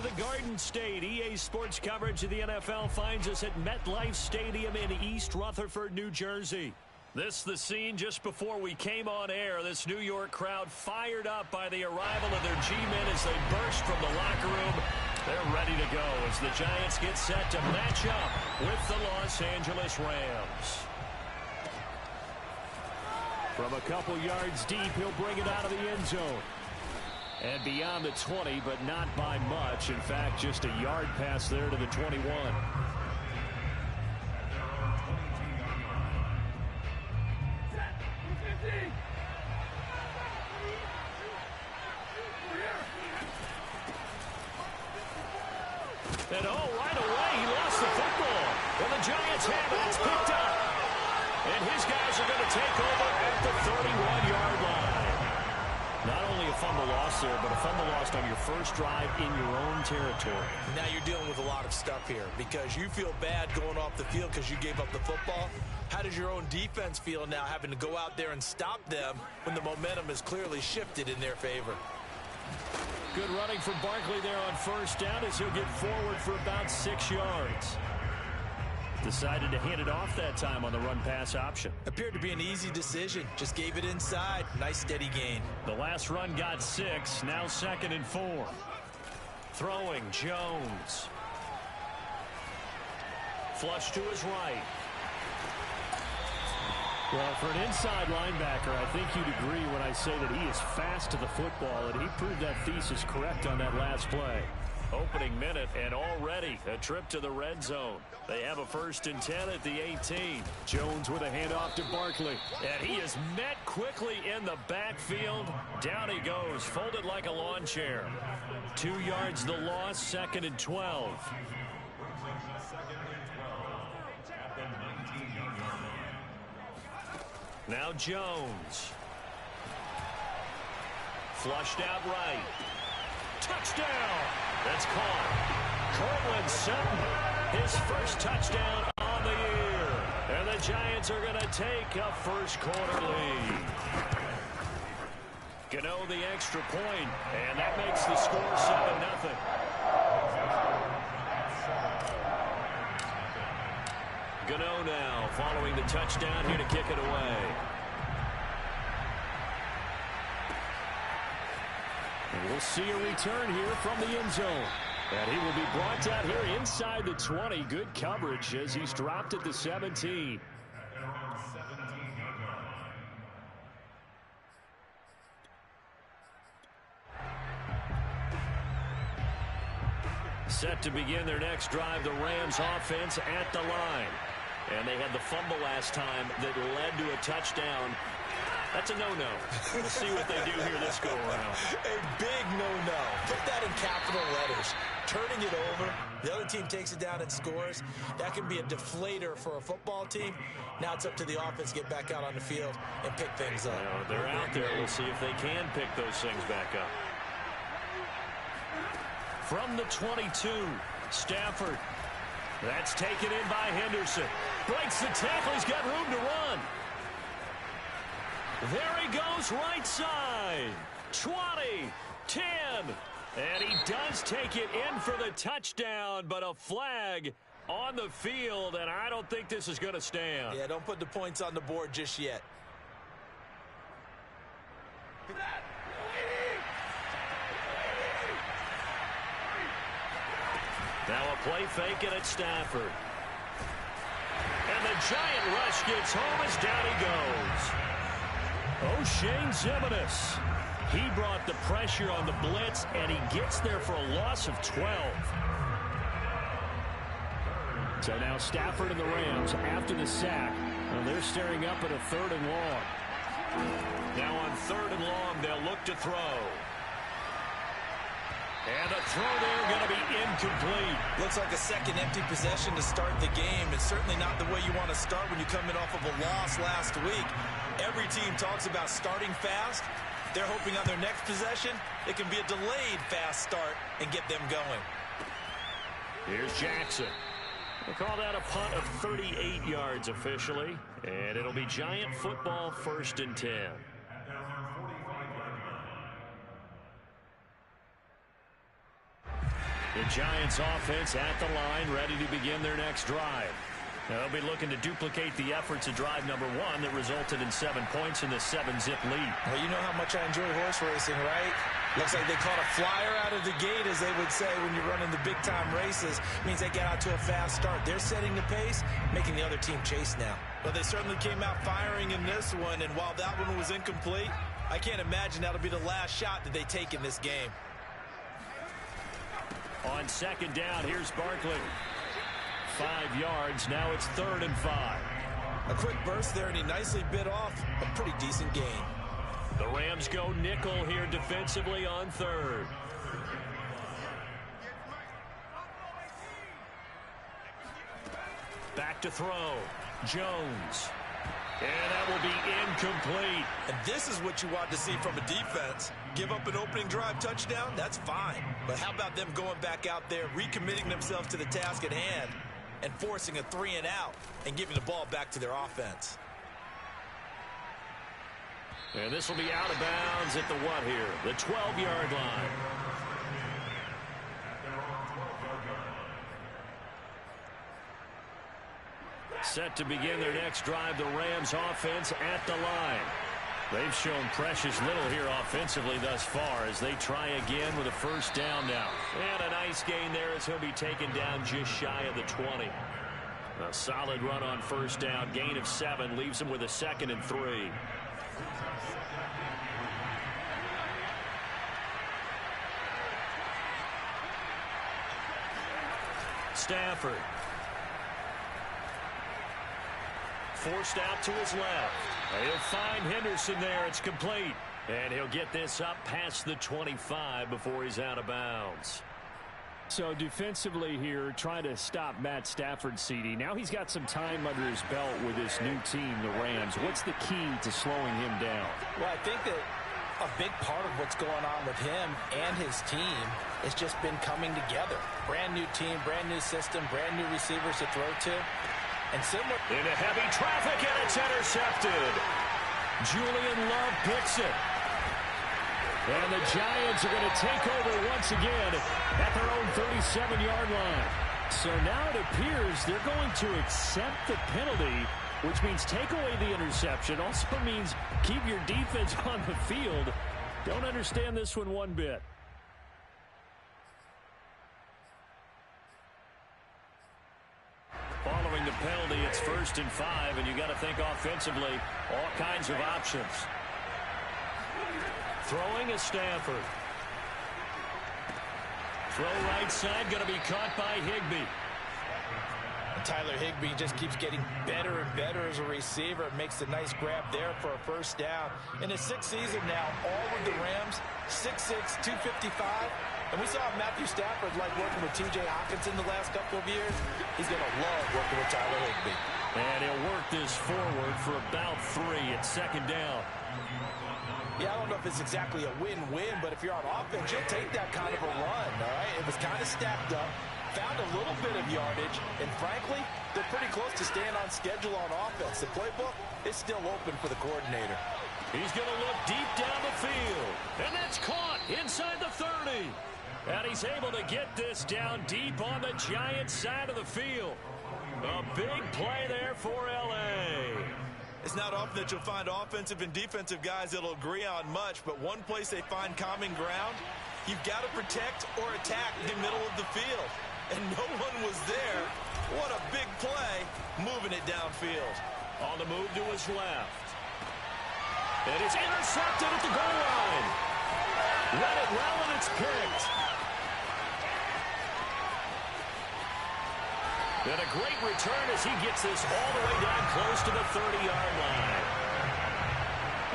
the Garden State. EA Sports coverage of the NFL finds us at MetLife Stadium in East Rutherford, New Jersey. This the scene just before we came on air. This New York crowd fired up by the arrival of their G-men as they burst from the locker room. They're ready to go as the Giants get set to match up with the Los Angeles Rams. From a couple yards deep, he'll bring it out of the end zone. And beyond the 20, but not by much. In fact, just a yard pass there to the 21. And right away, he lost the football. Well, the Giants have it. It's picked up. And his guys are going to take over at the 31-yard line. Not only a fumble loss there, but a fumble lost on your first drive in your own territory. Now you're dealing with a lot of stuff here because you feel bad going off the field because you gave up the football. How does your own defense feel now having to go out there and stop them when the momentum is clearly shifted in their favor? Good running from Barkley there on first down as he'll get forward for about 6 yards. Decided to hand it off that time on the run-pass option. Appeared to be an easy decision. Just gave it inside. Nice steady gain. The last run got 6. Now 2nd and 4. Throwing Jones. Flush to his right. Well, for an inside linebacker, I think you'd agree when I say that he is fast to the football, and he proved that thesis correct on that last play. Opening minute, and already a trip to the red zone. They have a 1st and 10 at the 18. Jones with a handoff to Barkley. And he is met quickly in the backfield. Down he goes, folded like a lawn chair. 2 yards the loss, 2nd and 12. Now Jones. Flushed out right. Touchdown! That's caught. Cortland Sutton, his first touchdown on the year. And the Giants are going to take a first-quarter lead. Gano the extra point, and that makes the score 7-0. Gano now following the touchdown here to kick it away. And we'll see a return here from the end zone. And he will be brought out here inside the 20. Good coverage as he's dropped at the 17. Set to begin their next drive, the Rams offense at the line. And they had the fumble last time that led to a touchdown. That's a no-no. We'll see what they do here this go-around. A big no-no. Put that in capital letters. Turning it over. The other team takes it down and scores. That can be a deflator for a football team. Now it's up to the offense to get back out on the field and pick things up. Well, they're out there. We'll see if they can pick those things back up. From the 22, Stafford. That's taken in by Henderson. Breaks the tackle. He's got room to run. There he goes, right side. 20, 10. And he does take it in for the touchdown, but a flag on the field, and I don't think this is going to stand. Yeah, don't put the points on the board just yet. Now a play fake, and it's Stafford. And the giant rush gets home as down he goes. O'Shane Ximines. He brought the pressure on the blitz, and he gets there for a loss of 12. So now Stafford and the Rams after the sack. Well, they're staring up at a 3rd and long. Now on 3rd and long, they'll look to throw. And the throw there going to be incomplete. Looks like a second empty possession to start the game. It's certainly not the way you want to start when you're coming off of a loss last week. Every team talks about starting fast. They're hoping on their next possession, it can be a delayed fast start and get them going. Here's Jackson. We'll call that a punt of 38 yards officially. And it'll be Giant football 1st and 10. The Giants offense at the line, ready to begin their next drive. They'll be looking to duplicate the efforts of drive number 1 that resulted in 7 points in the 7-zip lead. Well, you know how much I enjoy horse racing, right? Looks like they caught a flyer out of the gate, as they would say when you're running the big-time races. Means they get out to a fast start. They're setting the pace, making the other team chase now. Well, they certainly came out firing in this one, and while that one was incomplete, I can't imagine that'll be the last shot that they take in this game. On second down, here's Barkley. 5 yards, now it's 3rd and 5. A quick burst there, and he nicely bit off a pretty decent gain. The Rams go nickel here defensively on 3rd. Back to throw. Jones. And that will be incomplete. And this is what you want to see from a defense. Give up an opening drive touchdown, that's fine. But how about them going back out there, recommitting themselves to the task at hand, and forcing a 3 and out and giving the ball back to their offense. And this will be out of bounds at the what here? The 12-yard line. Set to begin their next drive, the Rams offense at the line. They've shown precious little here offensively thus far as they try again with a first down now. And a nice gain there as he'll be taken down just shy of the 20. A solid run on first down. Gain of 7 leaves him with a 2nd and 3. Stafford. Forced out to his left. He'll find Henderson there. It's complete. And he'll get this up past the 25 before he's out of bounds. So defensively here, trying to stop Matt Stafford, CD. Now he's got some time under his belt with this new team, the Rams. What's the key to slowing him down? Well, I think that a big part of what's going on with him and his team has just been coming together. Brand new team, brand new system, brand new receivers to throw to. And similar into heavy traffic, and it's intercepted. Julian Love picks it. And the Giants are going to take over once again at their own 37-yard line. So now it appears they're going to accept the penalty, which means take away the interception. Also means keep your defense on the field. Don't understand this one bit. Following the penalty, it's 1st and 5, and you got to think offensively, all kinds of options. Throwing is Stafford. Throw right side, going to be caught by Higbee. Tyler Higbee just keeps getting better and better as a receiver. Makes a nice grab there for a first down. In his 6th season now, all with the Rams, 6'6", 255. And we saw Matthew Stafford like working with T.J. Hockenson the last couple of years. He's going to love working with Tyler Higbee. And he'll work this forward for about 3 at 2nd down. Yeah, I don't know if it's exactly a win-win, but if you're on offense, you'll take that kind of a run, all right? It was kind of stacked up, found a little bit of yardage, and frankly, they're pretty close to staying on schedule on offense. The playbook is still open for the coordinator. He's going to look deep down the field, and that's caught inside the 30. And he's able to get this down deep on the Giants side of the field. A big play there for L.A. It's not often that you'll find offensive and defensive guys that'll agree on much, but one place they find common ground, you've got to protect or attack the middle of the field. And no one was there. What a big play, moving it downfield. On the move to his left. And it's intercepted at the goal line. Let it roll, and it's picked. And a great return as he gets this all the way down close to the 30-yard line.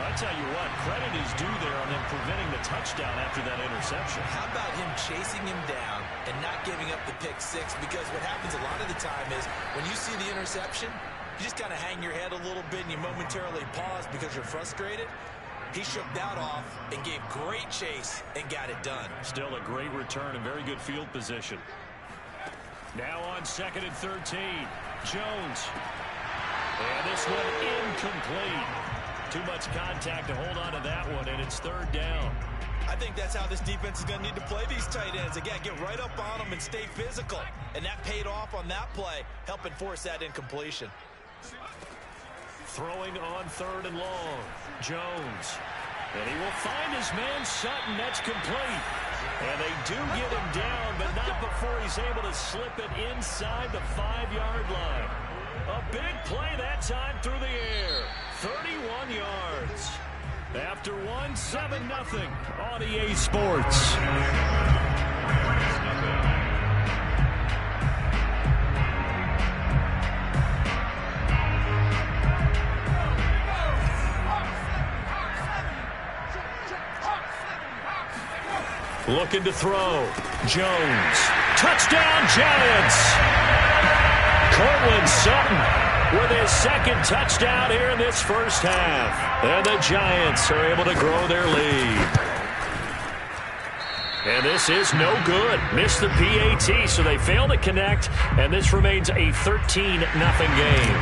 I tell you what, credit is due there on them preventing the touchdown after that interception. How about him chasing him down and not giving up the pick 6? Because what happens a lot of the time is when you see the interception, you just kind of hang your head a little bit and you momentarily pause because you're frustrated. He shook that off and gave great chase and got it done. Still a great return and very good field position. Now on 2nd and 13, Jones. And this one incomplete. Too much contact to hold on to that one, and it's 3rd down. I think that's how this defense is going to need to play these tight ends. Again, get right up on them and stay physical. And that paid off on that play, helping force that incompletion. Throwing on 3rd and long. Jones. And he will find his man Sutton. That's complete. And they do get him down, but not before he's able to slip it inside the 5-yard line. A big play that time through the air. 31 yards. After 1, 7-0 on EA Sports. Looking to throw. Jones. Touchdown, Giants. Cortland Sutton with his 2nd touchdown here in this first half. And the Giants are able to grow their lead. And this is no good. Missed the PAT, so they fail to connect. And this remains a 13-0 game.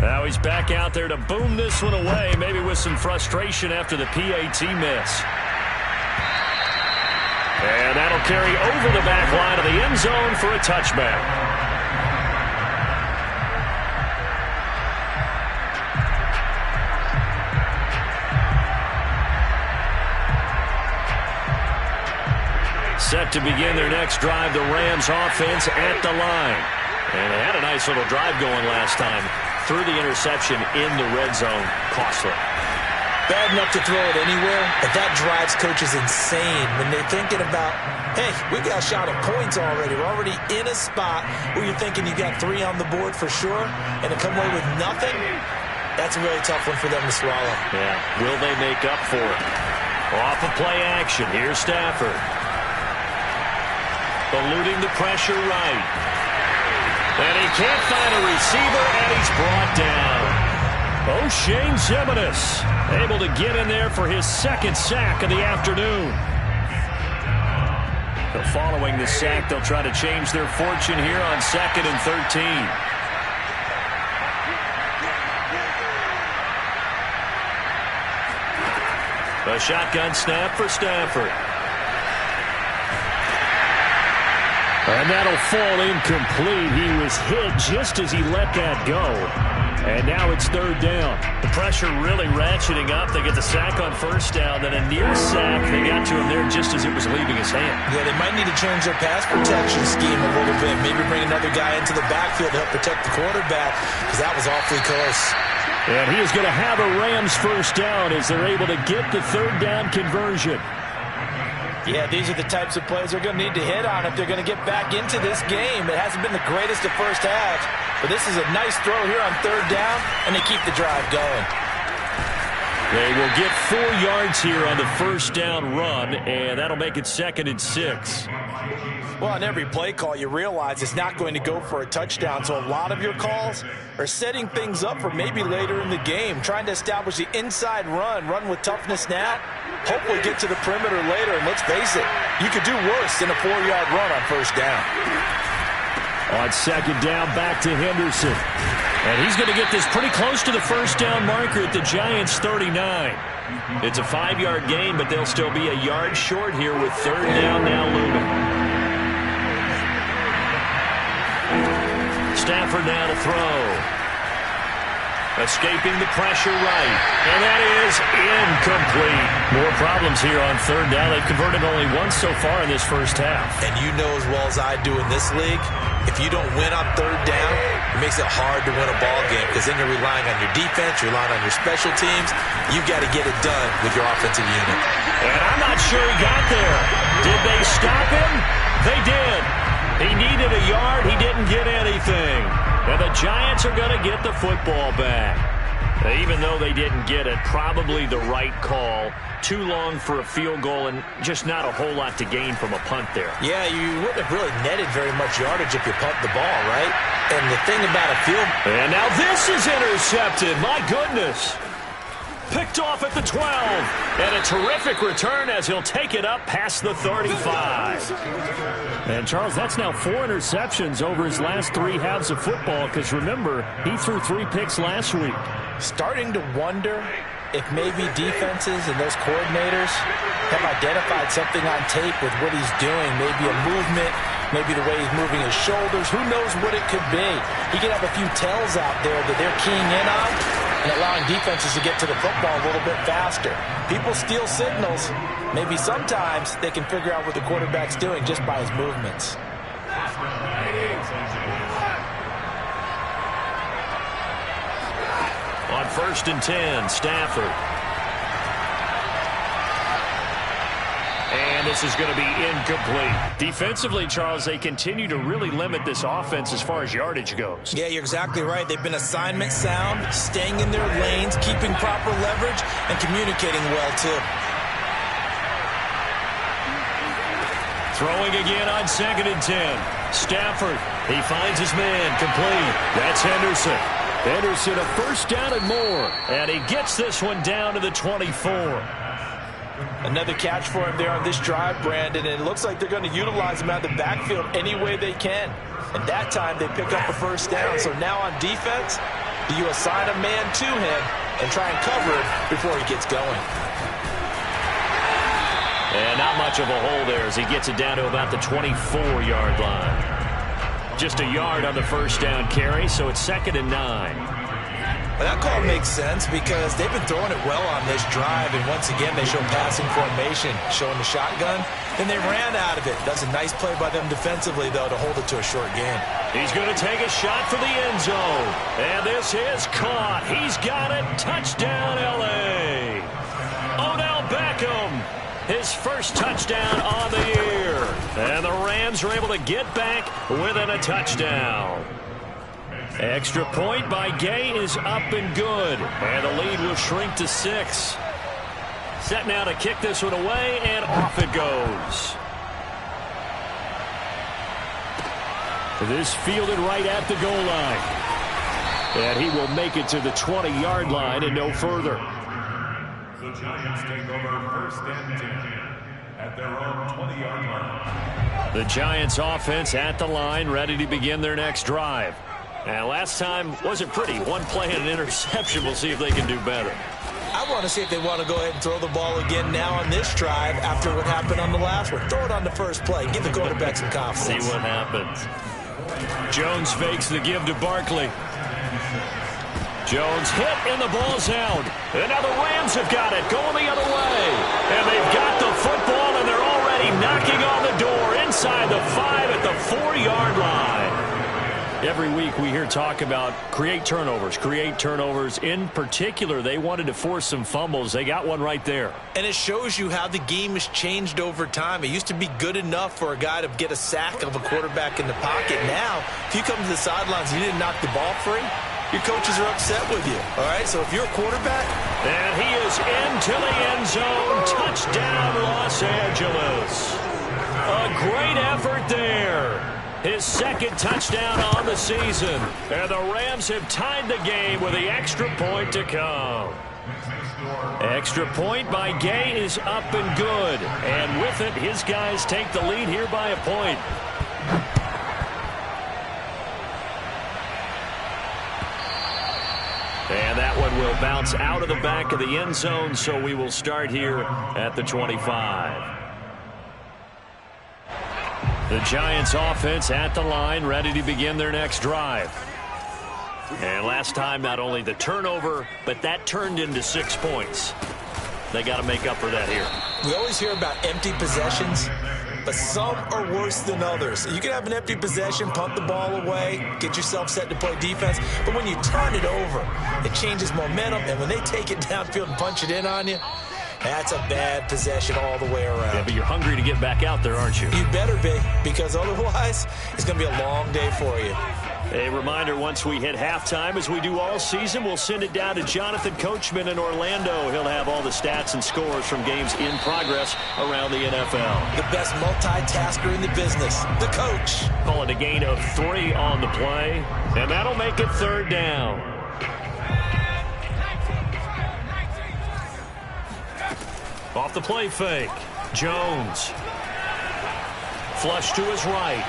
Now he's back out there to boom this one away, maybe with some frustration after the PAT miss. And that'll carry over the back line of the end zone for a touchback. Set to begin their next drive, the Rams offense at the line. And they had a nice little drive going last time. Through the interception in the red zone, costly. Bad enough to throw it anywhere, but that drives coaches insane when they're thinking about, hey, we got a shot at points already. We're already in a spot where you're thinking you got 3 on the board for sure, and to come away with nothing, that's a really tough one for them to swallow. Yeah, will they make up for it? Off of play action, here's Stafford. Eluding the pressure right. And he can't find a receiver, and he's brought down. O'Shane Ximines able to get in there for his 2nd sack of the afternoon. But following the sack, they'll try to change their fortune here on 2nd and 13. A shotgun snap for Stafford. And that'll fall incomplete. He was hit just as he let that go. And now it's 3rd down. The pressure really ratcheting up. They get the sack on 1st down, then a near sack. They got to him there just as it was leaving his hand. Yeah, they might need to change their pass protection scheme a little bit. Maybe bring another guy into the backfield to help protect the quarterback, because that was awfully close. And he is going to have a Rams 1st down as they're able to get the 3rd down conversion. Yeah, these are the types of plays they're going to need to hit on if they're going to get back into this game. It hasn't been the greatest of first halves, but this is a nice throw here on 3rd down, and they keep the drive going. They will get 4 yards here on the 1st down run, and that'll make it 2nd and 6. Well, on every play call, you realize it's not going to go for a touchdown, so a lot of your calls are setting things up for maybe later in the game, trying to establish the inside run with toughness now, hopefully get to the perimeter later, and let's face it, you could do worse than a 4-yard run on 1st down. On 2nd down, back to Henderson. And he's going to get this pretty close to the 1st down marker at the Giants' 39. It's a 5-yard gain, but they'll still be a yard short here with 3rd down now looming. Stafford now to throw. Escaping the pressure right. And that is incomplete. More problems here on 3rd down. They've converted only once so far in this first half. And you know as well as I do in this league, if you don't win on 3rd down, it makes it hard to win a ball game, because then you're relying on your defense, you're relying on your special teams. You've got to get it done with your offensive unit. And I'm not sure he got there. Did they stop him? They did. He needed a yard. He didn't get anything. And the Giants are going to get the football back. Even though they didn't get it, probably the right call. Too long for a field goal and just not a whole lot to gain from a punt there. Yeah, you wouldn't have really netted very much yardage if you punt the ball, right? And the thing about a field... And now this is intercepted. My goodness. Picked off at the 12. And a terrific return as he'll take it up past the 35. And, Charles, that's now 4 interceptions over his last 3 halves of football, because, remember, he threw 3 picks last week. Starting to wonder if maybe defenses and those coordinators have identified something on tape with what he's doing, maybe a movement, maybe the way he's moving his shoulders, who knows what it could be. He could have a few tells out there that they're keying in on and allowing defenses to get to the football a little bit faster. People steal signals. Maybe sometimes they can figure out what the quarterback's doing just by his movements. On 1st and 10, Stafford. And this is going to be incomplete. Defensively, Charles, they continue to really limit this offense as far as yardage goes. Yeah, you're exactly right. They've been assignment sound, staying in their lanes, keeping proper leverage, and communicating well, too. Throwing again on 2nd and 10. Stafford, he finds his man, complete. That's Henderson. Henderson, a first down and more. And he gets this one down to the 24. Another catch for him there on this drive, Brandon, and it looks like they're going to utilize him out of the backfield any way they can. And that time they pick up a first down. So now on defense, do you assign a man to him and try and cover it before he gets going? And not much of a hole there as he gets it down to about the 24-yard line. Just a yard on the first down carry, so it's 2nd and 9. Well, that call makes sense because they've been throwing it well on this drive, and once again they show passing formation, showing the shotgun, and they ran out of it. That's a nice play by them defensively, though, to hold it to a short game. He's going to take a shot for the end zone, and this is caught. He's got it. Touchdown, L.A. Odell Beckham, his first touchdown on the year, and the Rams are able to get back within a touchdown. Extra point by Gay is up and good. And the lead will shrink to 6. Set now to kick this one away, and off it goes. This fielded right at the goal line. And he will make it to the 20-yard line and no further. The Giants take over 1st and 10 at their own 20-yard line. The Giants offense at the line, ready to begin their next drive. And last time wasn't pretty. One play and an interception. We'll see if they can do better. I want to see if they want to go ahead and throw the ball again now on this drive after what happened on the last one. Throw it on the first play. Give the quarterback some confidence. See what happens. Jones fakes the give to Barkley. Jones hit and the ball's out. And now the Rams have got it going the other way. And they've got the football and they're already knocking on the door inside the 5 at the 4-yard line. Every week we hear talk about create turnovers. In particular, they wanted to force some fumbles. They got one right there. And it shows you how the game has changed over time. It used to be good enough for a guy to get a sack of a quarterback in the pocket. Now, if you come to the sidelines and you didn't knock the ball free, your coaches are upset with you. All right, so if you're a quarterback. And he is into the end zone. Touchdown, Los Angeles. A great effort there. His second touchdown on the season. And the Rams have tied the game with the extra point to come. Extra point by Gay is up and good. And with it, his guys take the lead here by a point. And that one will bounce out of the back of the end zone, so we will start here at the 25. The Giants offense at the line, ready to begin their next drive. And last time, not only the turnover, but that turned into 6 points. They got to make up for that here. We always hear about empty possessions, but some are worse than others. You can have an empty possession, punt the ball away, get yourself set to play defense, but when you turn it over, it changes momentum, and when they take it downfield and punch it in on you, that's a bad possession all the way around. Yeah, but you're hungry to get back out there, aren't you? You better be, because otherwise, it's going to be a long day for you. A reminder, once we hit halftime, as we do all season, we'll send it down to Jonathan Coachman in Orlando. He'll have all the stats and scores from games in progress around the NFL. The best multitasker in the business, the coach. Call it a gain of 3 on the play, and that'll make it 3rd down. Off the play fake, Jones. Flush to his right.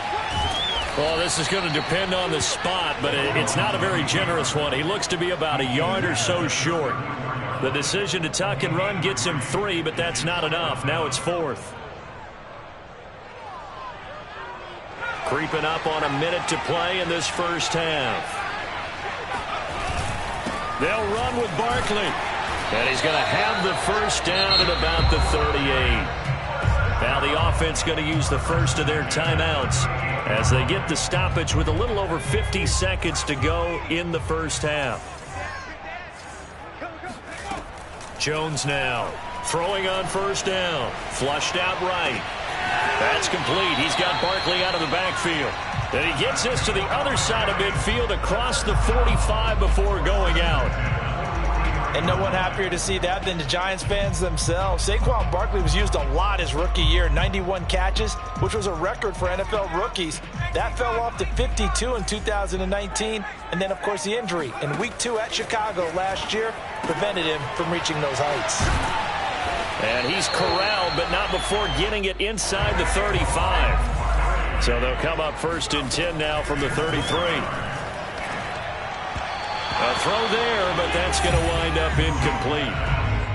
Well, this is going to depend on the spot, but it's not a very generous one. He looks to be about a yard or so short. The decision to tuck and run gets him 3, but that's not enough. Now it's 4th. Creeping up on a minute to play in this first half. They'll run with Barkley. And he's going to have the first down at about the 38. Now the offense going to use the first of their timeouts as they get the stoppage with a little over 50 seconds to go in the first half. Jones now throwing on first down. Flushed out right. That's complete. He's got Barkley out of the backfield. And he gets this to the other side of midfield across the 45 before going out. And no one happier to see that than the Giants fans themselves. Saquon Barkley was used a lot his rookie year, 91 catches, which was a record for NFL rookies. That fell off to 52 in 2019. And then, of course, the injury in Week 2 at Chicago last year prevented him from reaching those heights. And he's corralled, but not before getting it inside the 35. So they'll come up 1st and 10 now from the 33. A throw there, but that's going to wind up incomplete.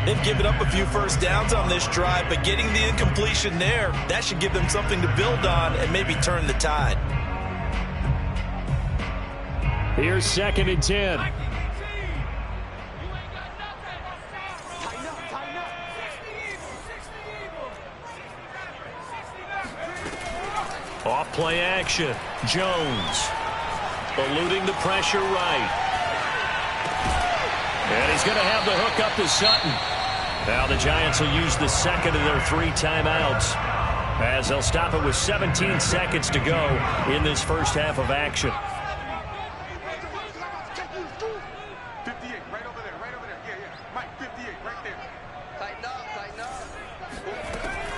They've given up a few first downs on this drive, but getting the incompletion there, that should give them something to build on and maybe turn the tide. Here's 2nd and 10. Off play action. Jones eluding the pressure right. And he's going to have the hook up to Sutton. Now the Giants will use the second of their 3 timeouts as they'll stop it with 17 seconds to go in this first half of action. 58, right over there, right over there. Yeah. Mike, 58, right there. Tighten up.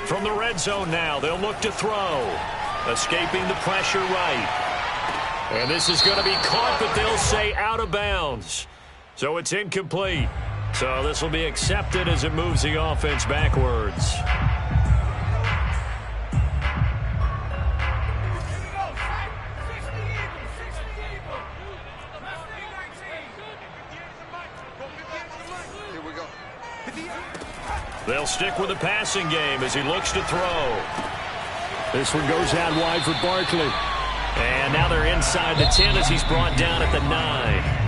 From the red zone now, they'll look to throw. Escaping the pressure right. And this is going to be caught, but they'll say out of bounds. So it's incomplete. So this will be accepted as it moves the offense backwards. Here we go. They'll stick with the passing game as he looks to throw. This one goes out wide for Barkley. And now they're inside the 10 as he's brought down at the 9.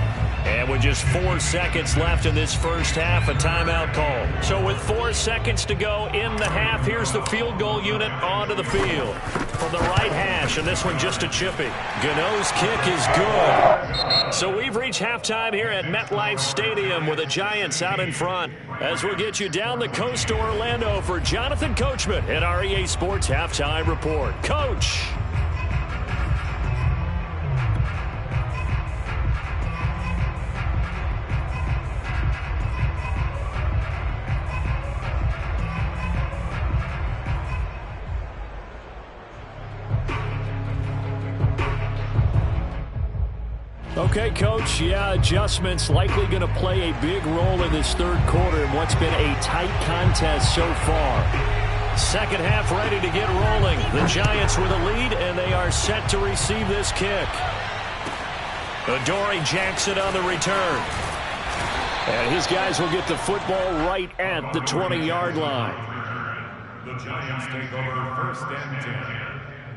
And with just 4 seconds left in this first half, a timeout call. So with 4 seconds to go in the half, here's the field goal unit onto the field. From the right hash, and this one just a chippy. Gano's kick is good. So we've reached halftime here at MetLife Stadium with the Giants out in front. As we'll get you down the coast to Orlando for Jonathan Coachman at our EA Sports Halftime Report. Coach. Okay, Coach, adjustments likely going to play a big role in this third quarter in what's been a tight contest so far. Second half ready to get rolling. The Giants with a lead, and they are set to receive this kick. Adoree Jackson on the return. And his guys will get the football right at the 20-yard line. The Giants take over 1st and 10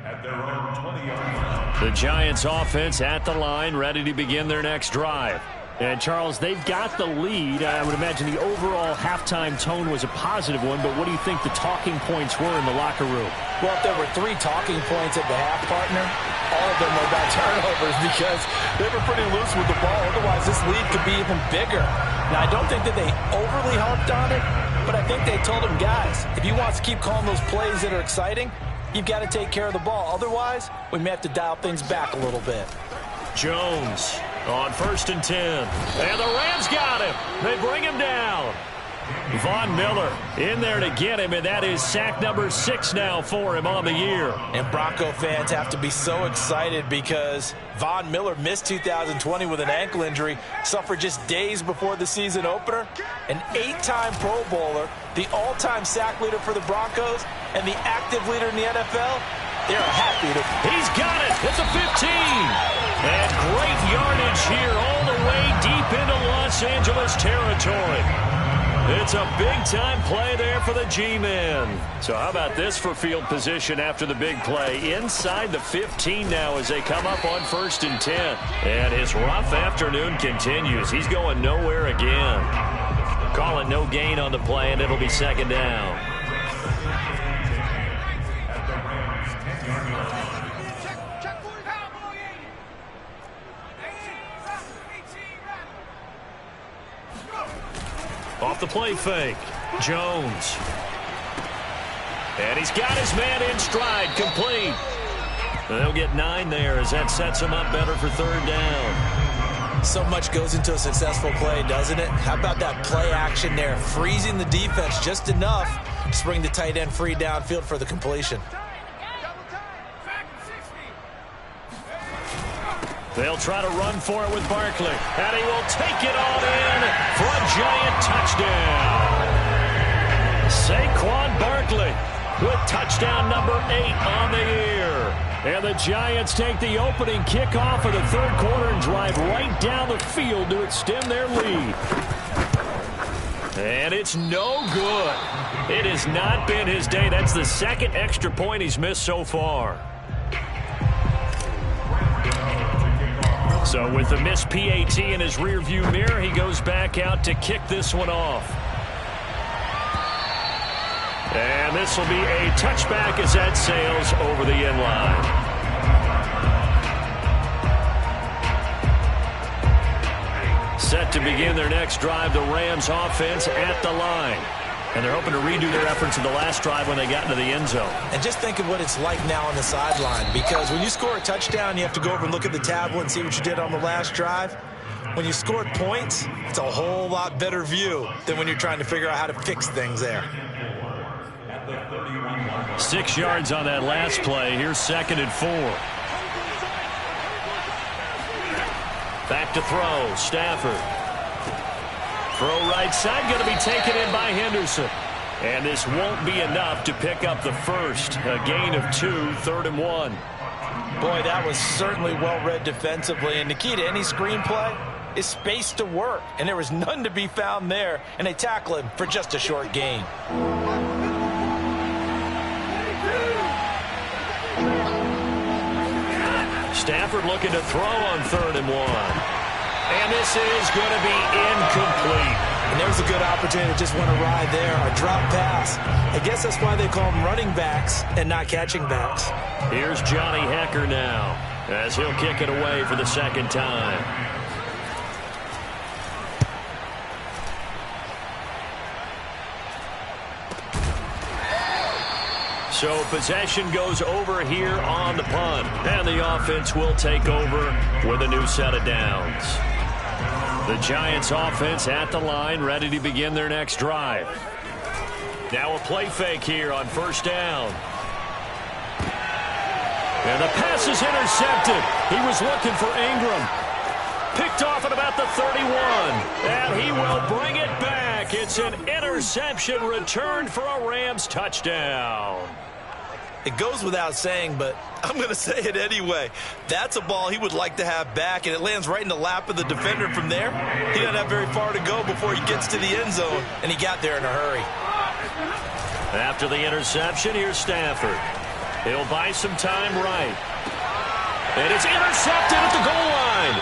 at their own 20-yard line. The Giants offense at the line, ready to begin their next drive. And, Charles, they've got the lead. I would imagine the overall halftime tone was a positive one, but what do you think the talking points were in the locker room? Well, if there were 3 talking points at the half, partner, all of them were about turnovers because they were pretty loose with the ball. Otherwise, this lead could be even bigger. Now, I don't think that they overly harped on it, but I think they told them, guys, if you want to keep calling those plays that are exciting, you've got to take care of the ball. Otherwise, we may have to dial things back a little bit. Jones on 1st and 10. And the Rams got him. They bring him down. Von Miller in there to get him, and that is sack number 6 now for him on the year. And Bronco fans have to be so excited because Von Miller missed 2020 with an ankle injury, suffered just days before the season opener. An 8-time Pro Bowler, the all-time sack leader for the Broncos, and the active leader in the NFL. They're happy to... He's got it at the 15. And great yardage here all the way deep into Los Angeles territory. That's a big-time play there for the G-men. So how about this for field position after the big play? Inside the 15 now as they come up on 1st and 10. And his rough afternoon continues. He's going nowhere again. Call it no gain on the play, and it'll be 2nd down. Off the play fake, Jones. And he's got his man in stride, complete. They'll get 9 there as that sets him up better for 3rd down. So much goes into a successful play, doesn't it? How about that play action there, freezing the defense just enough to bring the tight end free downfield for the completion. They'll try to run for it with Barkley. And he will take it all in for a giant touchdown. Saquon Barkley with touchdown number 8 on the year. And the Giants take the opening kickoff of the 3rd quarter and drive right down the field to extend their lead. And it's no good. It has not been his day. That's the 2nd extra point he's missed so far. So with the missed PAT in his rearview mirror, he goes back out to kick this one off. And this will be a touchback as that sails over the end line. Set to begin their next drive, the Rams offense at the line. And they're hoping to redo their efforts in the last drive when they got into the end zone. And just think of what it's like now on the sideline, because when you score a touchdown, you have to go over and look at the tablet and see what you did on the last drive. When you scored points, it's a whole lot better view than when you're trying to figure out how to fix things there. 6 yards on that last play. Here's 2nd and 4. Back to throw, Stafford. Throw right side, going to be taken in by Henderson. And this won't be enough to pick up the first. A gain of 2, 3rd and 1. Boy, that was certainly well read defensively. And the key to any screenplay is space to work. And there was none to be found there. And they tackle him for just a short gain. Stafford looking to throw on 3rd and 1. And this is going to be incomplete. And there's a good opportunity to just want to ride there. A drop pass. I guess that's why they call them running backs and not catching backs. Here's Johnny Hecker now as he'll kick it away for the 2nd time. So possession goes over here on the punt. And the offense will take over with a new set of downs. The Giants offense at the line, ready to begin their next drive. Now a play fake here on 1st down. And the pass is intercepted. He was looking for Ingram. Picked off at about the 31. And he will bring it back. It's an interception return for a Rams touchdown. It goes without saying, but I'm going to say it anyway. That's a ball he would like to have back, and it lands right in the lap of the defender from there. He doesn't have very far to go before he gets to the end zone, and he got there in a hurry. After the interception, here's Stafford. He'll buy some time right. And it's intercepted at the goal line.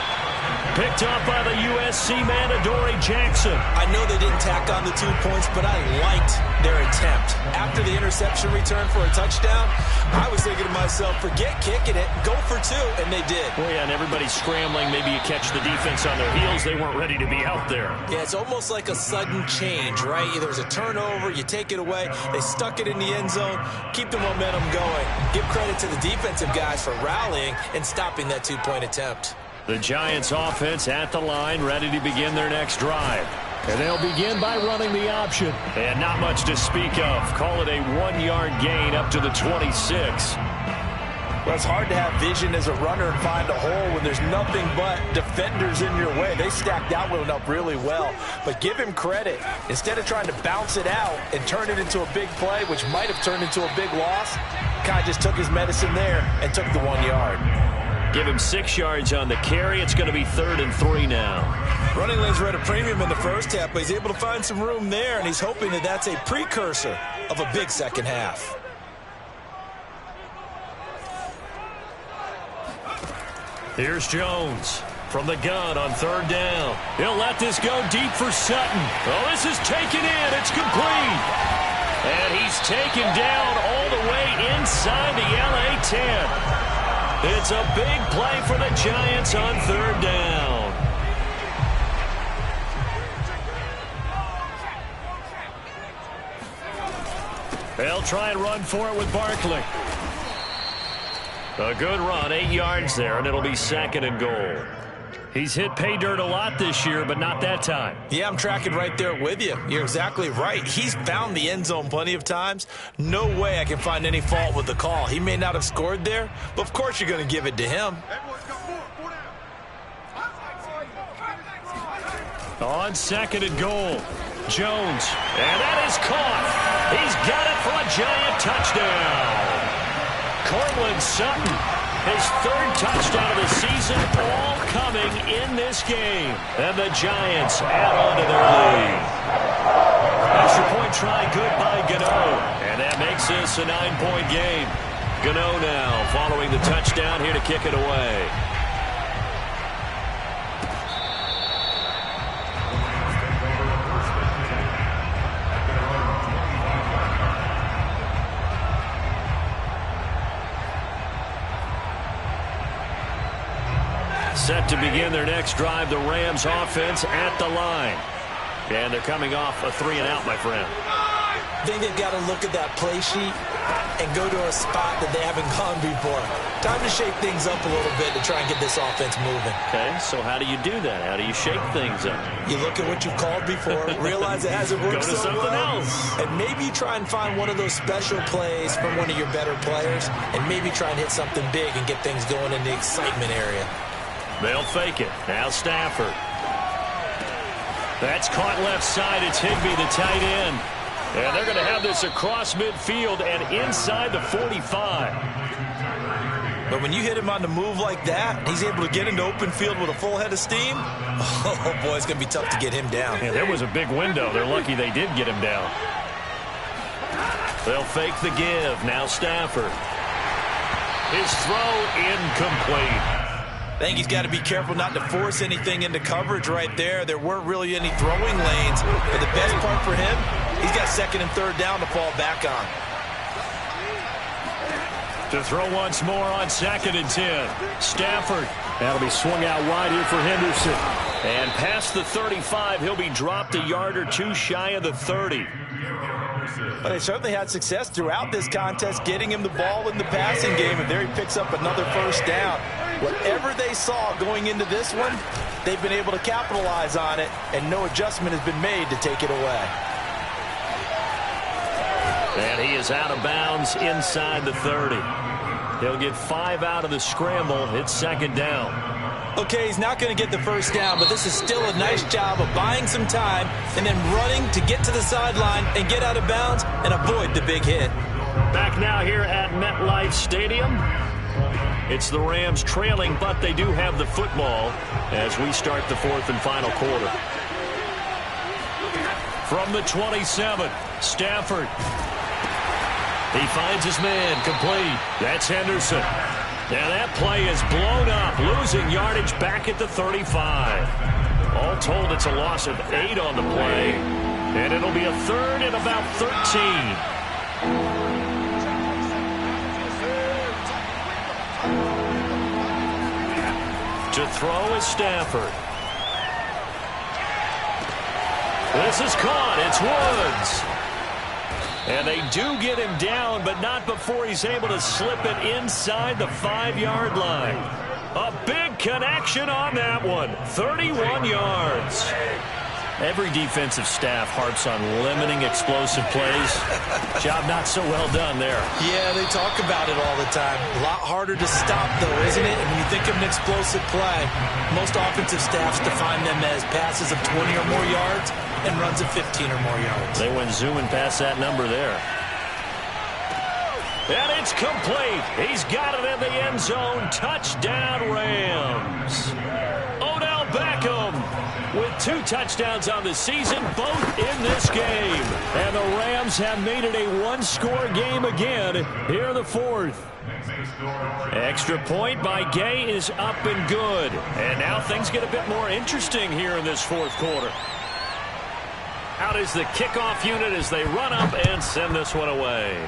Picked up by the USC man, Adoree Jackson. I know they didn't tack on the 2 points, but I liked their attempt. After the interception return for a touchdown, I was thinking to myself, forget kicking it, go for 2, and they did. Well, yeah, and everybody's scrambling. Maybe you catch the defense on their heels. They weren't ready to be out there. Yeah, it's almost like a sudden change, right? Either it's a turnover, you take it away, they stuck it in the end zone, keep the momentum going. Give credit to the defensive guys for rallying and stopping that 2-point attempt. The Giants offense at the line, ready to begin their next drive. And they'll begin by running the option. And not much to speak of. Call it a 1-yard gain up to the 26. Well, it's hard to have vision as a runner and find a hole when there's nothing but defenders in your way. They stacked that one up really well. But give him credit. Instead of trying to bounce it out and turn it into a big play, which might have turned into a big loss, kind of just took his medicine there and took the 1 yard. Give him 6 yards on the carry. It's going to be 3rd and 3 now. Running lanes were at a premium in the first half, but he's able to find some room there, and he's hoping that that's a precursor of a big second half. Here's Jones from the gun on 3rd down. He'll let this go deep for Sutton. Oh, this is taken in. It's complete. And he's taken down all the way inside the LA 10. It's a big play for the Giants on 3rd down. They'll try and run for it with Barkley. A good run, 8 yards there, and it'll be 2nd and goal. He's hit pay dirt a lot this year, but not that time. Yeah, I'm tracking right there with you. You're exactly right. He's found the end zone plenty of times. No way I can find any fault with the call. He may not have scored there, but of course you're going to give it to him. On 2nd and goal, Jones, and that is caught. He's got it for a Giant touchdown. Cortland Sutton, his 3rd touchdown of the season, all coming in this game. And the Giants add on to their lead. Extra point try good by Gano. And that makes this a 9-point game. Gano now following the touchdown here to kick it away. Set to begin their next drive, the Rams offense at the line. And they're coming off a 3-and-out, my friend. I think they've got to look at that play sheet and go to a spot that they haven't gone before. Time to shake things up a little bit to try and get this offense moving. Okay, so how do you do that? How do you shake things up? You look at what you've called before, realize it hasn't worked Go to so something well, else. and maybe try and find one of those special plays from one of your better players, and maybe try and hit something big and get things going in the excitement area. They'll fake it. Now Stafford. That's caught left side. It's Higbee, the tight end. And they're going to have this across midfield and inside the 45. But when you hit him on the move like that, he's able to get into open field with a full head of steam. Oh, boy, it's going to be tough to get him down. Yeah, there was a big window. They're lucky they did get him down. They'll fake the give. Now Stafford. His throw incomplete. I think he's got to be careful not to force anything into coverage right there. There weren't really any throwing lanes. But the best part for him, he's got 2nd and 3rd down to fall back on. To throw once more on 2nd and 10. Stafford. That'll be swung out wide here for Henderson. And past the 35, he'll be dropped a yard or two shy of the 30. But they certainly had success throughout this contest getting him the ball in the passing game, and there he picks up another 1st down. Whatever they saw going into this one, they've been able to capitalize on it, and no adjustment has been made to take it away. And he is out of bounds inside the 30. He'll get 5 out of the scramble. It's 2nd down. Okay, he's not going to get the 1st down, but this is still a nice job of buying some time and then running to get to the sideline and get out of bounds and avoid the big hit. Back now here at MetLife Stadium. It's the Rams trailing, but they do have the football as we start the 4th and final quarter. From the 27, Stafford. He finds his man, complete. That's Henderson. And that play is blown up, losing yardage back at the 35. All told, it's a loss of 8 on the play. And it'll be a 3rd and about 13. To throw is Stafford. This is caught. It's Woods. And they do get him down, but not before he's able to slip it inside the 5-yard line. A big connection on that one. 31 yards. Every defensive staff harps on limiting explosive plays. Job not so well done there. Yeah, they talk about it all the time. A lot harder to stop, though, isn't it? And when you think of an explosive play, most offensive staffs define them as passes of 20 or more yards and runs of 15 or more yards. They went zooming past that number there. And it's complete. He's got it in the end zone. Touchdown, Rams. Odell Beckham with 2 touchdowns on the season, both in this game. And the Rams have made it a one-score game again here in the 4th. Extra point by Gay is up and good. And now things get a bit more interesting here in this 4th quarter. Out is the kickoff unit as they run up and send this one away.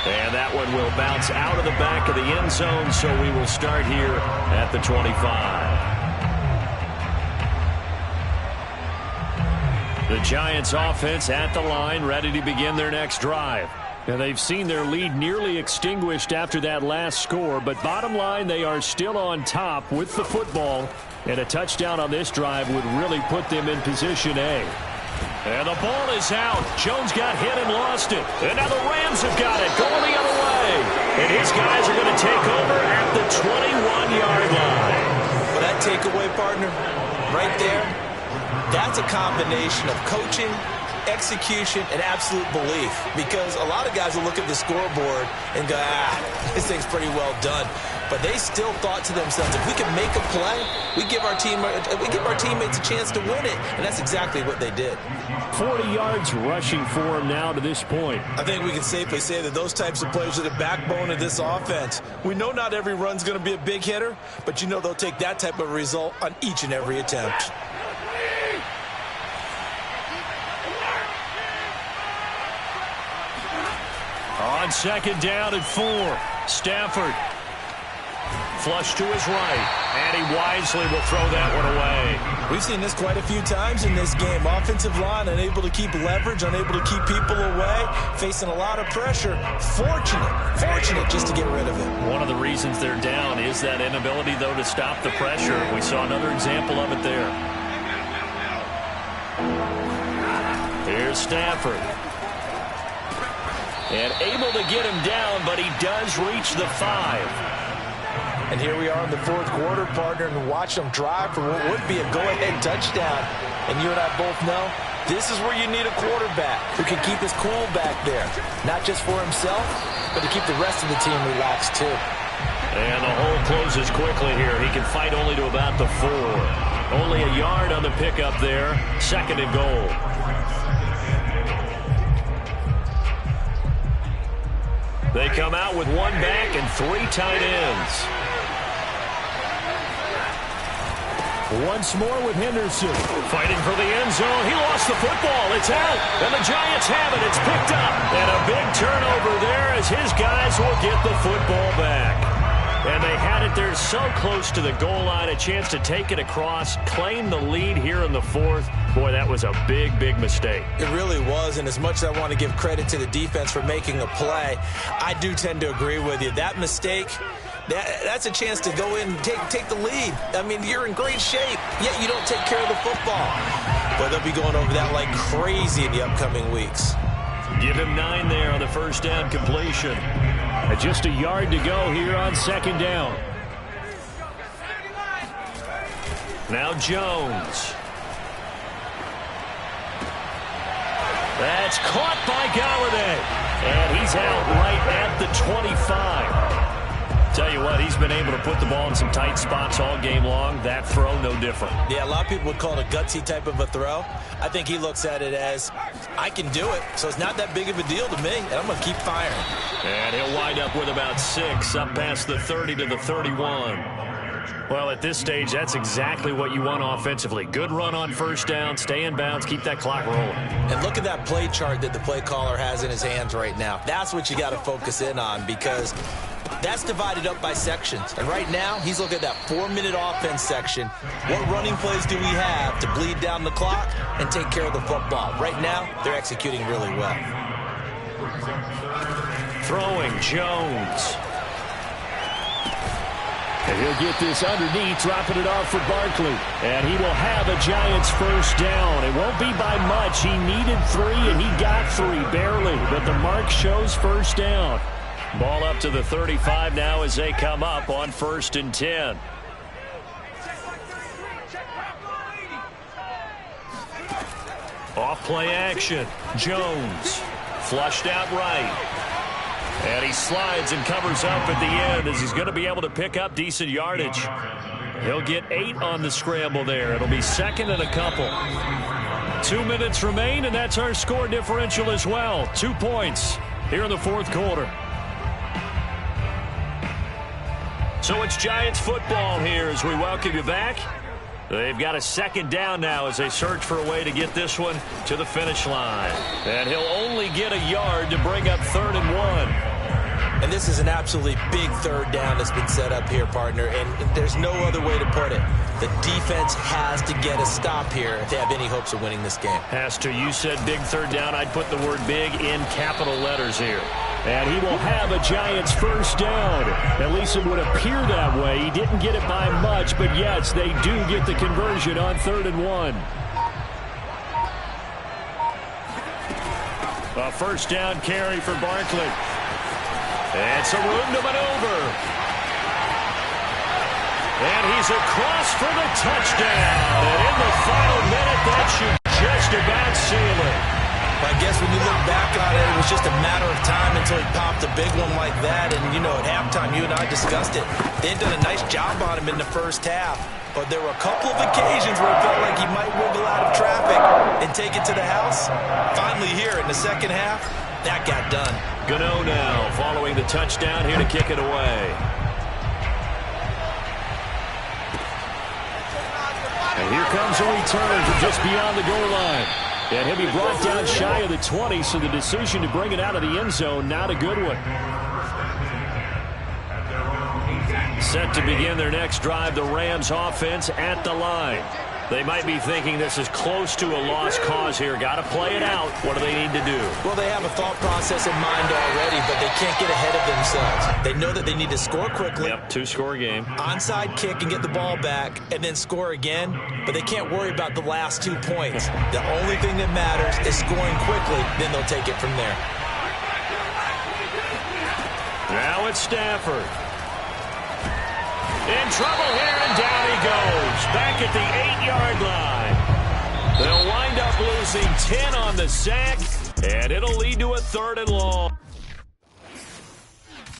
And that one will bounce out of the back of the end zone, so we will start here at the 25. The Giants offense at the line, ready to begin their next drive. And they've seen their lead nearly extinguished after that last score, but bottom line, they are still on top with the football, and a touchdown on this drive would really put them in position A. And the ball is out. Jones got hit and lost it. And now the Rams have got it, going the other way. And his guys are going to take over at the 21-yard line. Well, that takeaway, partner, right there, that's a combination of coaching, execution, and absolute belief. Because a lot of guys will look at the scoreboard and go, this thing's pretty well done. But they still thought to themselves, if we can make a play, we give our teammates a chance to win it. And that's exactly what they did. 40 yards rushing for him now to this point. I think we can safely say that those types of plays are the backbone of this offense. We know not every run's going to be a big hitter, but you know they'll take that type of result on each and every attempt. On 2nd down and 4, Stafford. Flush to his right, and he wisely will throw that one away. We've seen this quite a few times in this game. Offensive line unable to keep leverage, unable to keep people away, facing a lot of pressure. Fortunate just to get rid of it. One of the reasons they're down is that inability, though, to stop the pressure. We saw another example of it there. Here's Stafford. And able to get him down, but he does reach the 5. And here we are in the 4th quarter, partner, and watch them drive for what would be a go-ahead touchdown. And you and I both know this is where you need a quarterback who can keep his cool back there. Not just for himself, but to keep the rest of the team relaxed too. And the hole closes quickly here. He can fight only to about the 4. Only a yard on the pickup there. 2nd and goal. They come out with 1 back and 3 tight ends. Once more with Henderson. Fighting for the end zone. He lost the football. It's out. And the Giants have it. It's picked up. And a big turnover there as his guys will get the football back. And they had it there so close to the goal line. A chance to take it across, claim the lead here in the 4th. Boy, that was a big, big mistake. It really was, and as much as I want to give credit to the defense for making a play, I do tend to agree with you. That mistake, that's a chance to go in and take the lead. I mean, you're in great shape, yet you don't take care of the football. But they'll be going over that like crazy in the upcoming weeks. Give him 9 there on the 1st down completion. Just a yard to go here on 2nd down. Now Jones. That's caught by Galladay. And he's out right at the 25. Tell you what, he's been able to put the ball in some tight spots all game long. That throw, no different. Yeah, a lot of people would call it a gutsy type of a throw. I think he looks at it as, I can do it, so it's not that big of a deal to me, and I'm going to keep firing. And he'll wind up with about 6, up past the 30 to the 31. Well, at this stage, that's exactly what you want offensively. Good run on 1st down, stay in bounds, keep that clock rolling. And look at that play chart that the play caller has in his hands right now. That's what you got to focus in on, because that's divided up by sections. And right now, he's looking at that 4-minute offense section. What running plays do we have to bleed down the clock and take care of the football? Right now, they're executing really well. Throwing Jones. And he'll get this underneath, dropping it off for Barkley. And he will have a Giants 1st down. It won't be by much. He needed 3, and he got 3, barely. But the mark shows 1st down. Ball up to the 35 now as they come up on 1st and 10. Off play action. Jones flushed out right. And he slides and covers up at the end as he's going to be able to pick up decent yardage. He'll get 8 on the scramble there. It'll be second and a couple. 2 minutes remain, and that's our score differential as well. 2 points here in the fourth quarter. So it's Giants football here as we welcome you back. They've got a second down now as they search for a way to get this one to the finish line. And he'll only get a yard to bring up 3rd and 1. And this is an absolutely big third down that's been set up here, partner, and there's no other way to put it. The defense has to get a stop here if they have any hopes of winning this game. Has to. You said big third down. I'd put the word big in capital letters here. And he will have a Giants first down. At least it would appear that way. He didn't get it by much, but yes, they do get the conversion on 3rd and 1. A first down carry for Barkley. It's a room to maneuver. And he's across for the touchdown. And in the final minute, that should just about seal it. I guess when you look back on it, it was just a matter of time until he popped a big one like that. And, you know, at halftime, you and I discussed it. They had done a nice job on him in the first half. But there were a couple of occasions where it felt like he might wiggle out of traffic and take it to the house. Finally here in the second half, that got done. Gano now following the touchdown here to kick it away. And here comes a return from just beyond the goal line. And he'll be brought down shy of the 20, so the decision to bring it out of the end zone, not a good one. Set to begin their next drive, the Rams offense at the line. They might be thinking this is close to a lost cause here. Got to play it out. What do they need to do? Well, they have a thought process in mind already, but they can't get ahead of themselves. They know that they need to score quickly. Yep, 2-score game. Onside kick and get the ball back and then score again, but they can't worry about the last 2 points. The only thing that matters is scoring quickly, then they'll take it from there. Now it's Stafford. In trouble here, and down he goes. Back at the 8-yard line. They'll wind up losing 10 on the sack, and it'll lead to a 3rd and long.